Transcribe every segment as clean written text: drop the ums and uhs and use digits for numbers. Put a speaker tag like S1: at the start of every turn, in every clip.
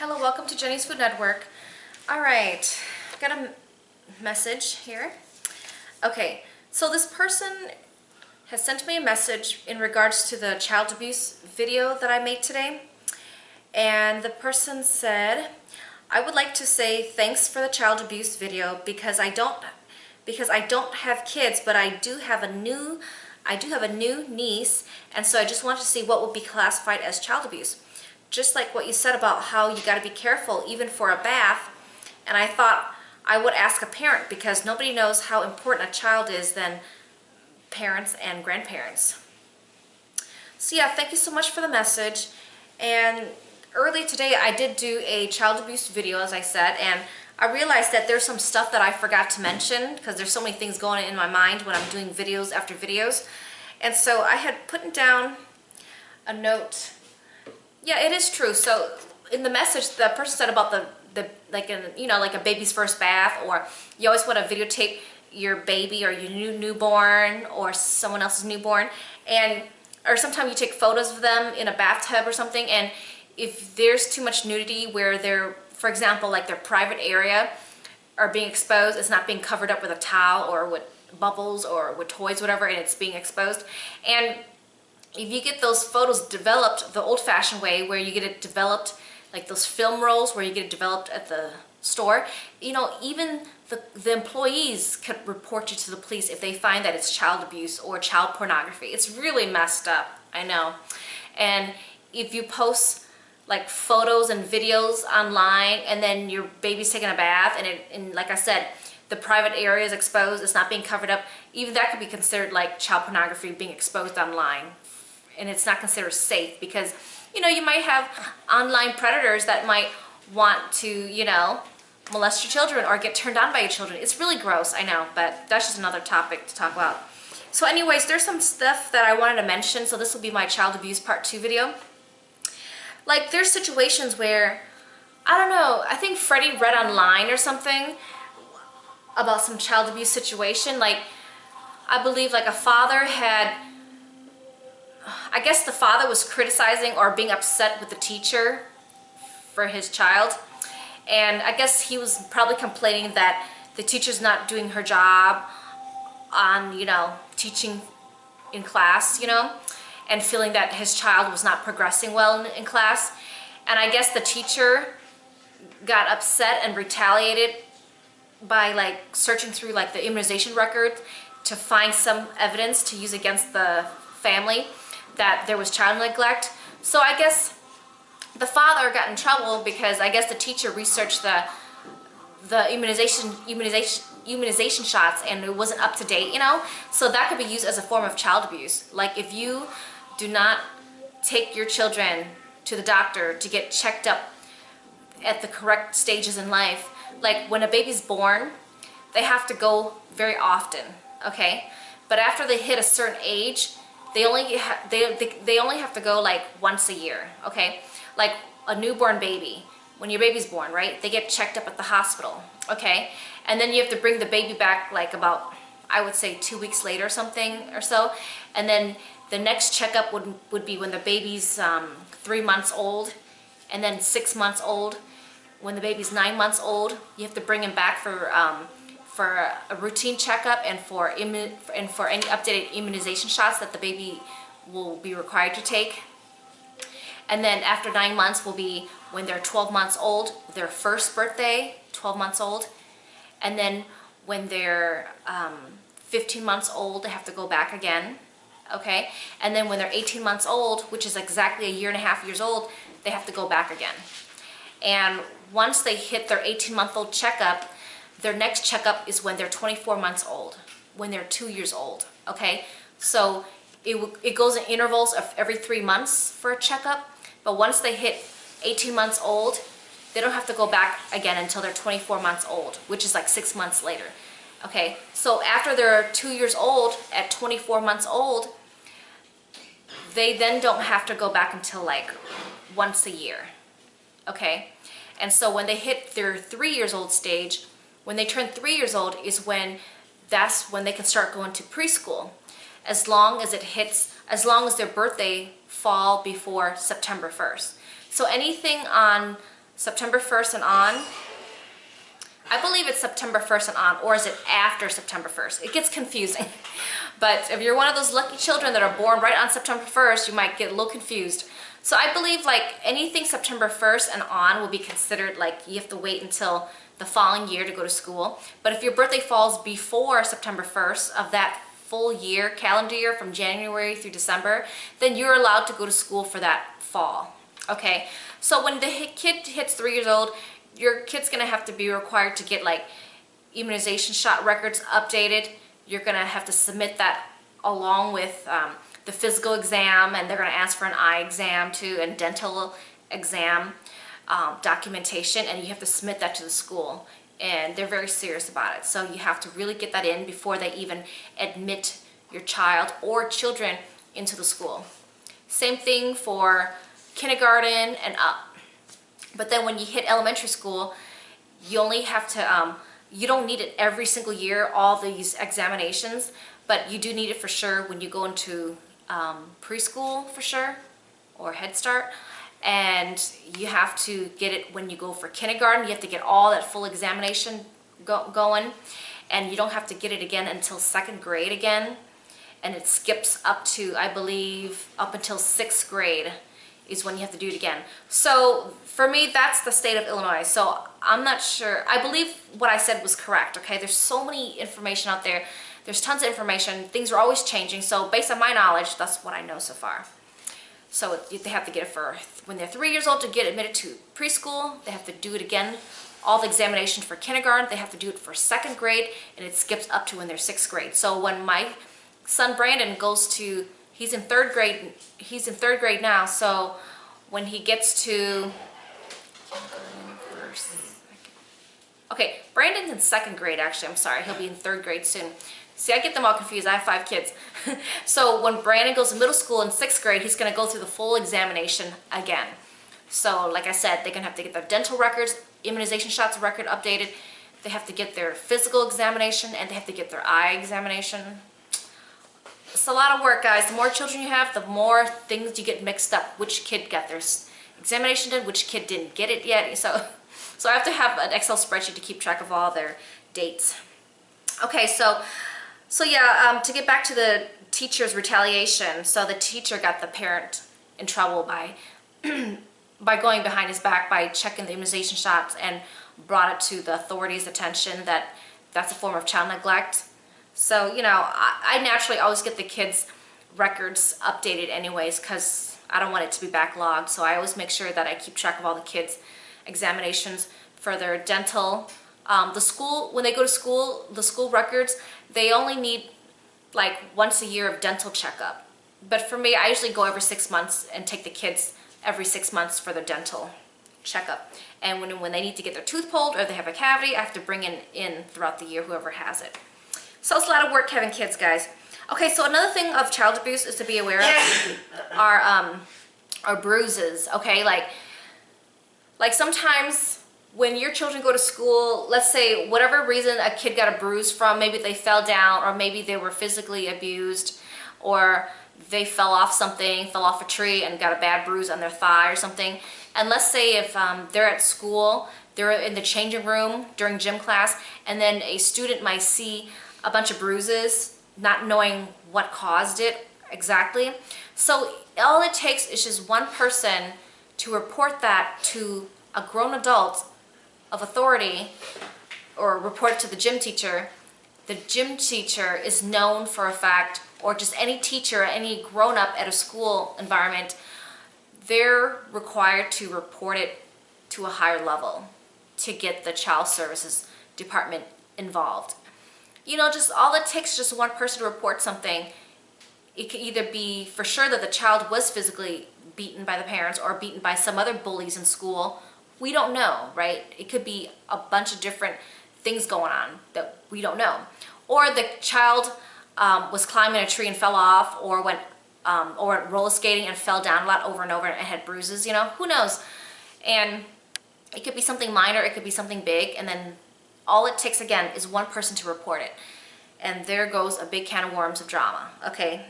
S1: Hello, welcome to Jenny's Food Network. Alright, got a message here. Okay, so this person has sent me a message in regards to the child abuse video that I made today. And the person said, I would like to say thanks for the child abuse video because I don't have kids, but I do have a new niece, and so I just wanted to see what would be classified as child abuse. Just like what you said about how you got to be careful even for a bath, and I thought I would ask a parent because nobody knows how important a child is than parents and grandparents. So yeah, thank you so much for the message. And early today I did do a child abuse video, as I said, and I realized that there's some stuff that I forgot to mention because there's so many things going in my mind when I'm doing videos after videos. And so I had put down a note. Yeah, it is true. So in the message, the person said about the like a baby's first bath, or you always want to videotape your baby or your newborn or someone else's newborn, or sometimes you take photos of them in a bathtub or something, and if there's too much nudity where they're, for example, like their private area are being exposed, it's not being covered up with a towel or with bubbles or with toys, whatever, and it's being exposed. And if you get those photos developed the old-fashioned way, where you get it developed like those film rolls where you get it developed at the store, you know, even the employees could report you to the police if they find that it's child abuse or child pornography. It's really messed up, I know. And if you post like photos and videos online and then your baby's taking a bath and like I said, the private area is exposed, it's not being covered up, even that could be considered like child pornography being exposed online. And it's not considered safe because, you know, you might have online predators that might want to, you know, molest your children or get turned on by your children. It's really gross, I know, but that's just another topic to talk about. So anyways, there's some stuff that I wanted to mention, so this will be my child abuse part 2 video. Like, there's situations where, I don't know, I think Freddie read online or something about some child abuse situation. Like, I believe like a father had, I guess the father was criticizing or being upset with the teacher for his child. And I guess he was probably complaining that the teacher's not doing her job on, you know, teaching in class, you know, and feeling that his child was not progressing well in class. And I guess the teacher got upset and retaliated by like searching through like the immunization record to find some evidence to use against the family that there was child neglect. So I guess the father got in trouble because I guess the teacher researched the immunization shots and it wasn't up to date, you know? So that could be used as a form of child abuse. Like, if you do not take your children to the doctor to get checked up at the correct stages in life, like when a baby's born, they have to go very often, okay? But after they hit a certain age, they only have to go like once a year, okay? Like a newborn baby, when your baby's born, right? They get checked up at the hospital, okay? And then you have to bring the baby back like about, I would say 2 weeks later or something or so. And then the next checkup would be when the baby's 3 months old, and then 6 months old. When the baby's 9 months old, you have to bring him back for a routine checkup and for any updated immunization shots that the baby will be required to take. And then after 9 months will be when they're 12 months old, their first birthday, 12 months old. And then when they're 15 months old, they have to go back again, okay? And then when they're 18 months old, which is exactly 1.5 years old, they have to go back again. And once they hit their 18-month-old checkup, their next checkup is when they're 24 months old, when they're 2 years old, okay? So it goes in intervals of every 3 months for a checkup, but once they hit 18 months old, they don't have to go back again until they're 24 months old, which is like 6 months later, okay? So after they're 2 years old, at 24 months old, they then don't have to go back until like once a year, okay? And so when they hit their 3 years old stage, when they turn 3 years old is when that's when they can start going to preschool, as long as their birthday fall before September 1st. So anything on September 1st and on. I believe it's September 1st and on, or is it after September 1st? It gets confusing. But if you're one of those lucky children that are born right on September 1st, you might get a little confused. So I believe like anything September 1st and on will be considered like you have to wait until the following year to go to school. But if your birthday falls before September 1st of that full year, calendar year from January through December, then you're allowed to go to school for that fall. Okay, so when the kid hits 3 years old, your kid's gonna have to be required to get like immunization shot records updated. You're gonna have to submit that along with the physical exam, and they're gonna ask for an eye exam too, and dental exam documentation, and you have to submit that to the school. And they're very serious about it. So you have to really get that in before they even admit your child or children into the school. Same thing for kindergarten and up. But then when you hit elementary school, you only have to, you don't need it every single year, all these examinations, but you do need it for sure when you go into preschool for sure, or Head Start. And you have to get it when you go for kindergarten. You have to get all that full examination going, and you don't have to get it again until 2nd grade again. And it skips up to, I believe, up until 6th grade is when you have to do it again. So for me, that's the state of Illinois. So I'm not sure. I believe what I said was correct, okay? There's so many information out there. There's tons of information. Things are always changing. So based on my knowledge, that's what I know so far. So they have to get it for when they're 3 years old to get admitted to preschool. They have to do it again. All the examinations for kindergarten, they have to do it for 2nd grade, and it skips up to when they're 6th grade. So when my son Brandon goes to, he's in 3rd grade. He's in 3rd grade now. So when he gets to, okay, Brandon's in 2nd grade actually. I'm sorry, he'll be in 3rd grade soon. See, I get them all confused. I have 5 kids. So when Brandon goes to middle school in 6th grade, he's going to go through the full examination again. So like I said, they're going to have to get their dental records, immunization shots record updated. They have to get their physical examination, and they have to get their eye examination. It's a lot of work, guys. The more children you have, the more things you get mixed up. Which kid got their examination done, which kid didn't get it yet. So I have to have an Excel spreadsheet to keep track of all their dates. Okay, so yeah, to get back to the teacher's retaliation, so the teacher got the parent in trouble by by going behind his back, by checking the immunization shots, and brought it to the authorities' attention that that's a form of child neglect. So, you know, I naturally always get the kids' records updated anyways, because I don't want it to be backlogged. So I always make sure that I keep track of all the kids' examinations for their dental. The school, when they go to school, the school records, they only need like once a year of dental checkup. But for me, I usually go every 6 months and take the kids every 6 months for their dental checkup. And when they need to get their tooth pulled or they have a cavity, I have to bring in throughout the year whoever has it. So it's a lot of work having kids, guys. Okay, so another thing of child abuse is to be aware of are bruises. Okay, like sometimes when your children go to school, let's say whatever reason a kid got a bruise from, maybe they fell down, or maybe they were physically abused, or they fell off something, fell off a tree and got a bad bruise on their thigh or something. And let's say if they're at school, they're in the changing room during gym class, and then a student might see a bunch of bruises, not knowing what caused it exactly. So all it takes is just one person to report that to a grown adult of authority, or report it to the gym teacher. The gym teacher is known for a fact, or just any teacher, any grown-up at a school environment, they're required to report it to a higher level to get the child services department involved. You know, just all it takes is just one person to report something. It could either be for sure that the child was physically beaten by the parents or beaten by some other bullies in school. We don't know, right? It could be a bunch of different things going on that we don't know. Or the child was climbing a tree and fell off, or went roller skating and fell down a lot over and over and had bruises, you know, who knows? And it could be something minor, it could be something big, and then all it takes again is one person to report it. And there goes a big can of worms of drama, okay?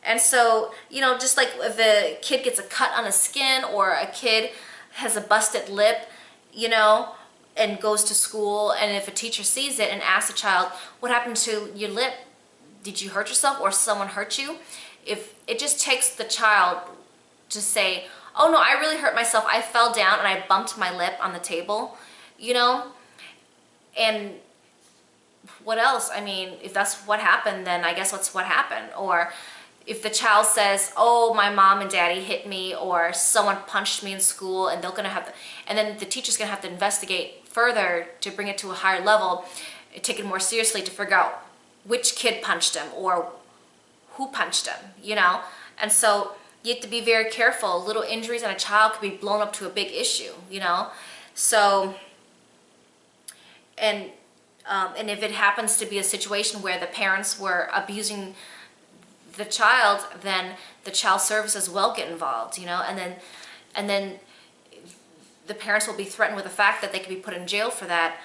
S1: And so, you know, just like if a kid gets a cut on his skin, or a kid has a busted lip, you know, and goes to school, and if a teacher sees it and asks the child, what happened to your lip? Did you hurt yourself or someone hurt you? If it just takes the child to say, oh no, I really hurt myself. I fell down and I bumped my lip on the table, you know? And what else? I mean, if that's what happened, then I guess that's what happened. Or if the child says, oh, my mom and daddy hit me, or someone punched me in school, and they're gonna have to, and then the teacher's gonna have to investigate further to bring it to a higher level, take it more seriously to figure out which kid punched him or who punched him, you know? And so you have to be very careful. Little injuries in a child could be blown up to a big issue, you know? So, and if it happens to be a situation where the parents were abusing the child, then the child services will get involved, you know? And then the parents will be threatened with the fact that they could be put in jail for that.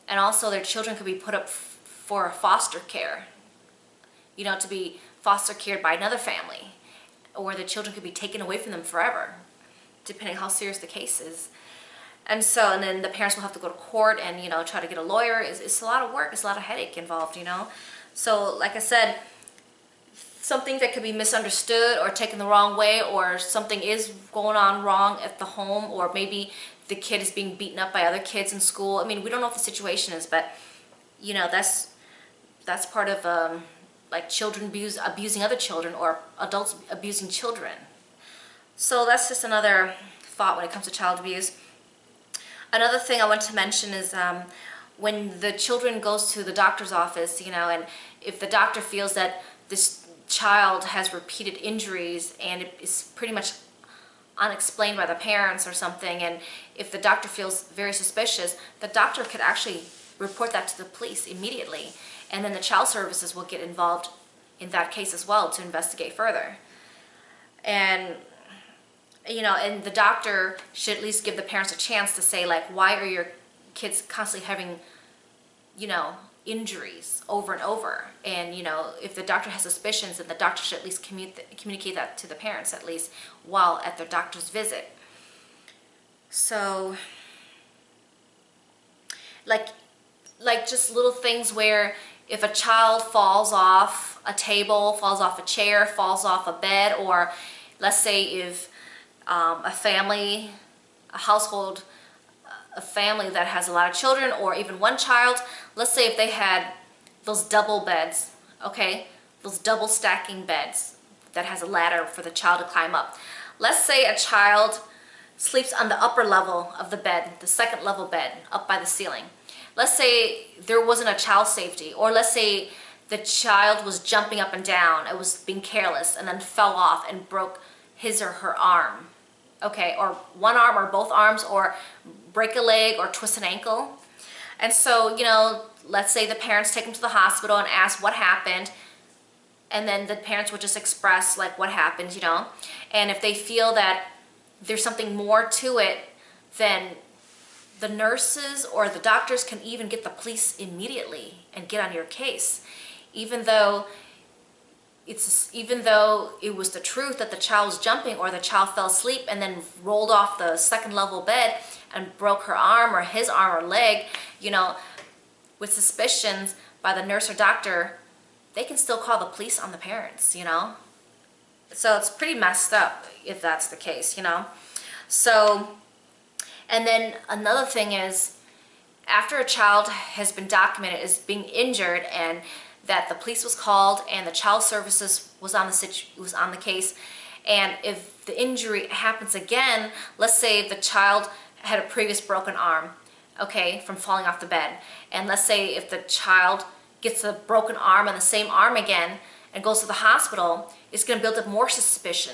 S1: And also their children could be put up for foster care, you know, to be foster cared by another family, or the children could be taken away from them forever, depending how serious the case is. And so, and then the parents will have to go to court and, you know, try to get a lawyer. It's a lot of work. It's a lot of headache involved, you know. So, like I said, something that could be misunderstood or taken the wrong way, or something is going on wrong at the home, or maybe the kid is being beaten up by other kids in school. I mean, we don't know what the situation is, but, you know, that's part of like children abusing other children, or adults abusing children. So that's just another thought when it comes to child abuse. Another thing I want to mention is when the children goes to the doctor's office, you know, and if the doctor feels that this child has repeated injuries and it is pretty much unexplained by the parents or something, and if the doctor feels very suspicious, the doctor could actually report that to the police immediately, and then the child services will get involved in that case as well to investigate further. And you know, and the doctor should at least give the parents a chance to say, like, why are your kids constantly having, you know, injuries over and over? And, you know, if the doctor has suspicions, then the doctor should at least communicate that to the parents, at least while at their doctor's visit. So, like just little things where if a child falls off a table, falls off a chair, falls off a bed, or let's say if a family that has a lot of children, or even one child, let's say if they had those double beds, okay, those double stacking beds that has a ladder for the child to climb up. Let's say a child sleeps on the upper level of the bed, the second level bed, up by the ceiling. Let's say there wasn't a child safety, or let's say the child was jumping up and down, it was being careless, and then fell off and broke his or her arm, okay, or one arm or both arms, or break a leg or twist an ankle. And so, you know, let's say the parents take them to the hospital and ask what happened, and then the parents would just express like what happened, you know. And if they feel that there's something more to it, then the nurses or the doctors can even get the police immediately and get on your case, even though it was the truth that the child was jumping, or the child fell asleep and then rolled off the second level bed and broke her arm or his arm or leg, you know, with suspicions by the nurse or doctor, they can still call the police on the parents, you know. So it's pretty messed up if that's the case, you know. So, and then another thing is, after a child has been documented as being injured and that the police was called and the child services was on the case, and if the injury happens again, let's say the child had a previous broken arm, okay, from falling off the bed, and let's say if the child gets a broken arm and the same arm again and goes to the hospital, it's going to build up more suspicion.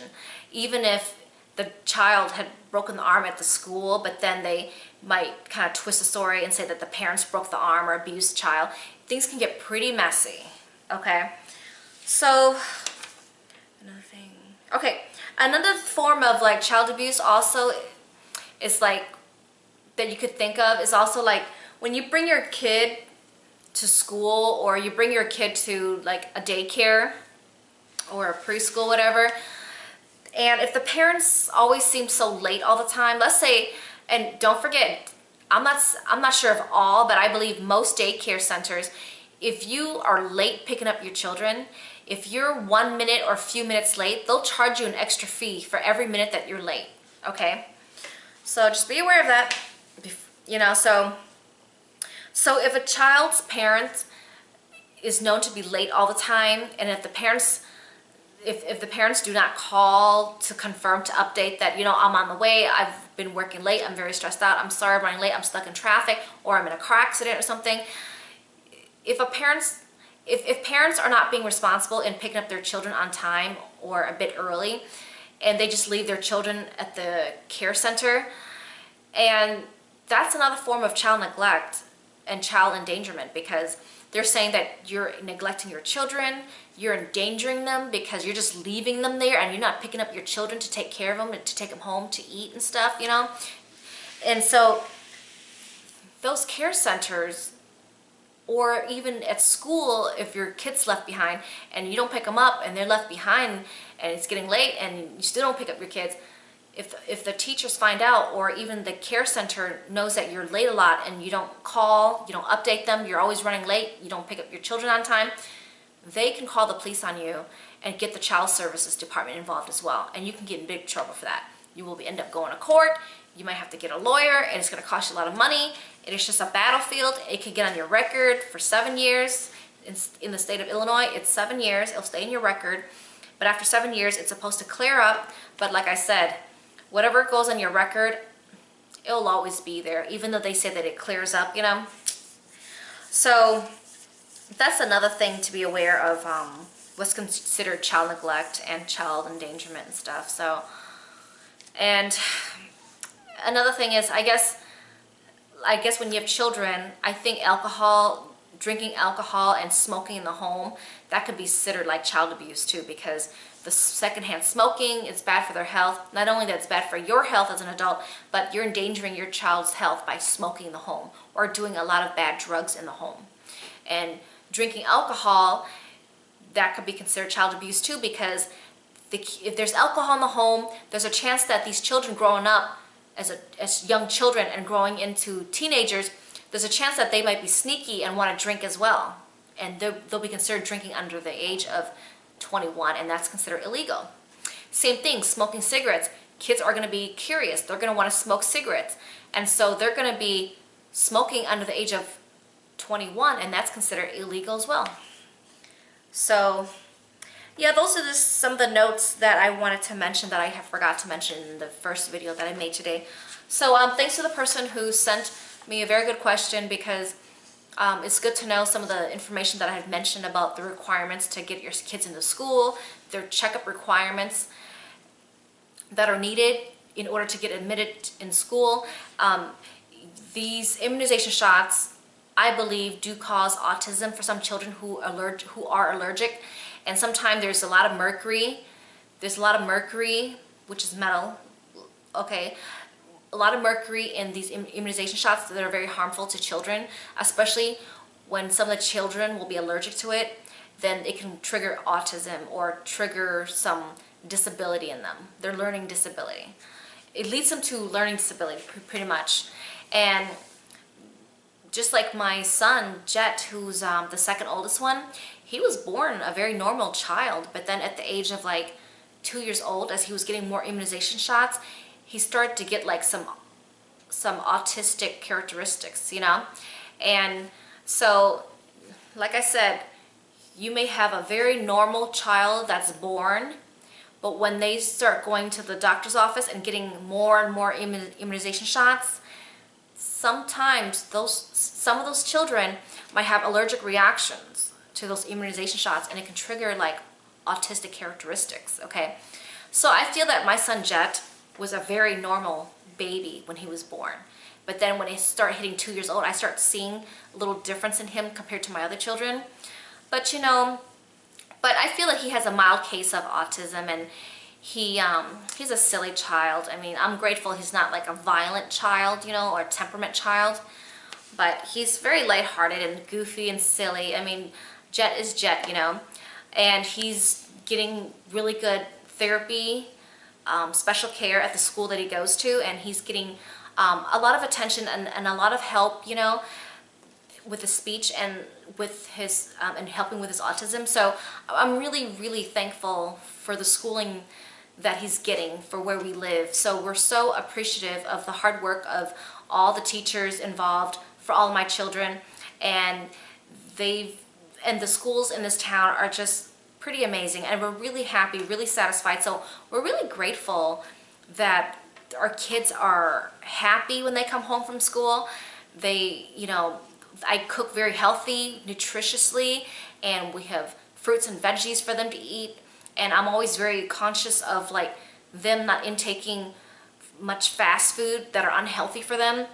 S1: Even if the child had broken the arm at the school, but then they might kind of twist the story and say that the parents broke the arm or abused the child, things can get pretty messy, okay? So, another thing. Okay, another form of like child abuse also is like, that you could think of, is also like when you bring your kid to school, or you bring your kid to like a daycare or a preschool, whatever, And if the parents always seem so late all the time, let's say, and don't forget, I'm not sure of all, but I believe most daycare centers, if you are late picking up your children, if you're 1 minute or a few minutes late, they'll charge you an extra fee for every minute that you're late, okay? So just be aware of that, you know. So if a child's parent is known to be late all the time, and if the parents do not call to confirm, to update that, you know, I'm on the way, I've been working late, I'm very stressed out, I'm sorry I'm running late, I'm stuck in traffic, or I'm in a car accident or something. If parents are not being responsible in picking up their children on time or a bit early, and they just leave their children at the care center, and that's another form of child neglect and child endangerment, because they're saying that you're neglecting your children, you're endangering them because you're just leaving them there and you're not picking up your children to take care of them and to take them home to eat and stuff, you know? And so those care centers, or even at school, if your kid's left behind and you don't pick them up and they're left behind and it's getting late and you still don't pick up your kids, if the teachers find out, or even the care center knows that you're late a lot and you don't call, you don't update them, you're always running late, you don't pick up your children on time, they can call the police on you and get the child services department involved as well. And you can get in big trouble for that. You will end up going to court, you might have to get a lawyer, and it's going to cost you a lot of money. It is just a battlefield. It can get on your record for 7 years. In the state of Illinois, it's 7 years. It'll stay in your record. But after 7 years, it's supposed to clear up. But like I said, whatever goes on your record, it'll always be there, even though they say that it clears up, you know? So that's another thing to be aware of, what's considered child neglect and child endangerment and stuff. So, and another thing is, I guess when you have children, I think drinking alcohol and smoking in the home, that could be considered like child abuse too, because the secondhand smoking, it's bad for their health. Not only that it's bad for your health as an adult, but you're endangering your child's health by smoking in the home or doing a lot of bad drugs in the home. And drinking alcohol, that could be considered child abuse too, because if there's alcohol in the home, there's a chance that these children growing up as young children and growing into teenagers, there's a chance that they might be sneaky and want to drink as well. And they'll be considered drinking under the age of 21, and that's considered illegal. Same thing, smoking cigarettes. Kids are going to be curious. They're going to want to smoke cigarettes. And so they're going to be smoking under the age of 21, and that's considered illegal as well. So yeah, those are just some of the notes that I wanted to mention that I have forgot to mention in the first video that I made today. So thanks to the person who sent me a very good question, because it's good to know some of the information that I have mentioned about the requirements to get your kids into school, their checkup requirements that are needed in order to get admitted in school. These immunization shots, I believe, do cause autism for some children who are allergic. And sometimes there's a lot of mercury. There's a lot of mercury, which is metal, okay? A lot of mercury in these immunization shots that are very harmful to children, especially when some of the children will be allergic to it. Then it can trigger autism or trigger some disability in them, their learning disability. It leads them to learning disability pretty much. And just like my son, Jet, who's the second oldest one, he was born a very normal child, but then at the age of like 2 years old, as he was getting more immunization shots, he started to get like some autistic characteristics, you know? And so, like I said, you may have a very normal child that's born, but when they start going to the doctor's office and getting more and more immunization shots, sometimes some of those children might have allergic reactions to those immunization shots, and it can trigger like autistic characteristics, okay? So I feel that my son Jet was a very normal baby when he was born. But then when he started hitting 2 years old, I start seeing a little difference in him compared to my other children. But you know, I feel that he has a mild case of autism, and he's a silly child. I mean, I'm grateful he's not like a violent child, you know, or a temperament child. But he's very lighthearted and goofy and silly. I mean, Jet is Jet, you know. And he's getting really good therapy special care at the school that he goes to, and he's getting a lot of attention and a lot of help, you know, with his speech and with his and helping with his autism. So I'm really thankful for the schooling that he's getting for where we live. So we're so appreciative of the hard work of all the teachers involved for all of my children, and the schools in this town are just pretty amazing, and we're really happy, really satisfied. So we're really grateful that our kids are happy when they come home from school. They, you know, I cook very healthy, nutritiously, and we have fruits and veggies for them to eat. And I'm always very conscious of like them not intaking much fast food that are unhealthy for them.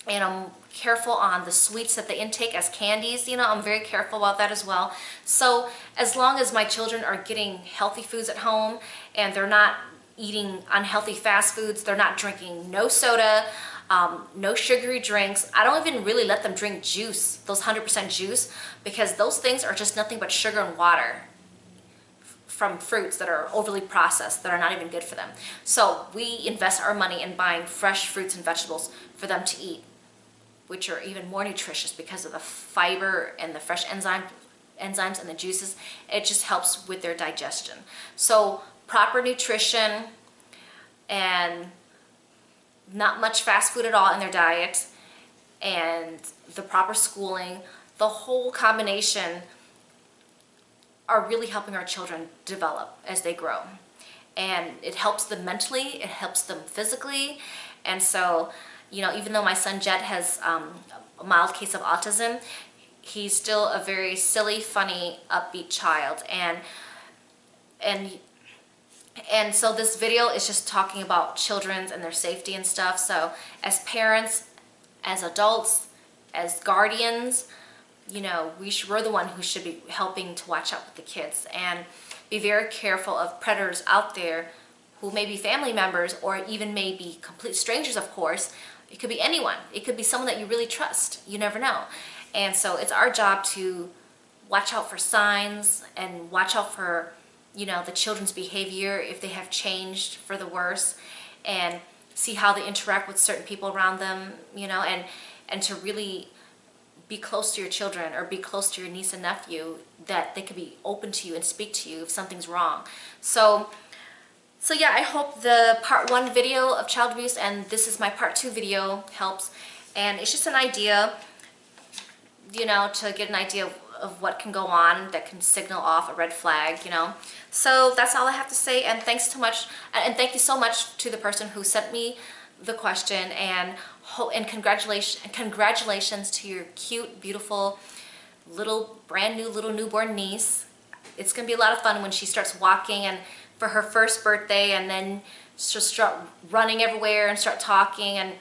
S1: And I'm careful on the sweets that they intake as candies. You know, I'm very careful about that as well. So as long as my children are getting healthy foods at home and they're not eating unhealthy fast foods, they're not drinking no soda, no sugary drinks. I don't even really let them drink juice, those 100% juice, because those things are just nothing but sugar and water from fruits that are overly processed, that are not even good for them. So we invest our money in buying fresh fruits and vegetables for them to eat, which are even more nutritious because of the fiber and the fresh enzymes and the juices. It just helps with their digestion. So proper nutrition and not much fast food at all in their diet, and the proper schooling, the whole combination are really helping our children develop as they grow. And it helps them mentally, it helps them physically. And so, you know, even though my son Jet has a mild case of autism, he's still a very silly, funny, upbeat child. And so this video is just talking about children and their safety and stuff. So as parents, as adults, as guardians, you know, we're the one who should be helping to watch out with the kids and be very careful of predators out there who may be family members or even may be complete strangers, of course. It could be anyone. It could be someone that you really trust. You never know. And so it's our job to watch out for signs and watch out for, you know, the children's behavior, if they have changed for the worse, and see how they interact with certain people around them, you know, and to really be close to your children or be close to your niece and nephew, that they could be open to you and speak to you if something's wrong. So yeah, I hope the part 1 video of child abuse and this is my part 2 video helps. And it's just an idea, you know, to get an idea of what can go on that can signal off a red flag, you know. So that's all I have to say, and thanks so much, and thank you so much to the person who sent me the question, and congratulations to your cute, beautiful, brand new little newborn niece. It's gonna be a lot of fun when she starts walking and for her first birthday, and then she'll start running everywhere and start talking and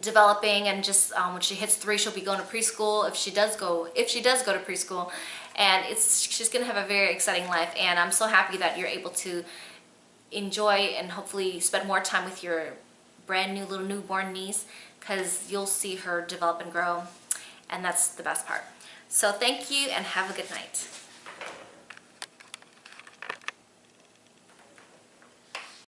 S1: developing, and just when she hits 3, she'll be going to preschool if she does go to preschool, and she's gonna have a very exciting life. And I'm so happy that you're able to enjoy and hopefully spend more time with your brand new little newborn niece, because you'll see her develop and grow, and that's the best part. So thank you and have a good night.